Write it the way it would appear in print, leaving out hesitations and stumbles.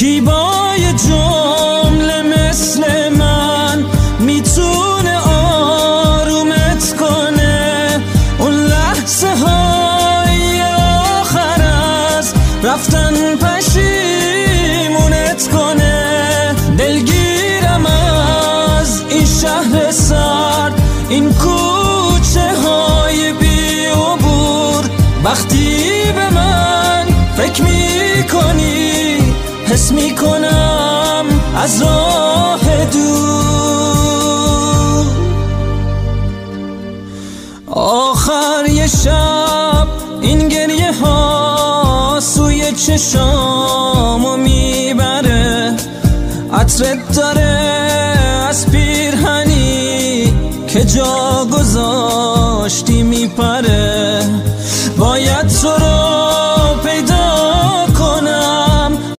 کی با یه جمله مثل من میتونه آرومت کنه؟ اون لحظه های آخر از رفتن پشیمونت کنه. دلگیرم از این شهر سرد، این کوچه های بی عبور. وقتی به من فکر میکنی حس میکنم از راه دور. آخر یه شب این گریه ها سوی چشامو میبره. عطرت داره از پیرهنی که جا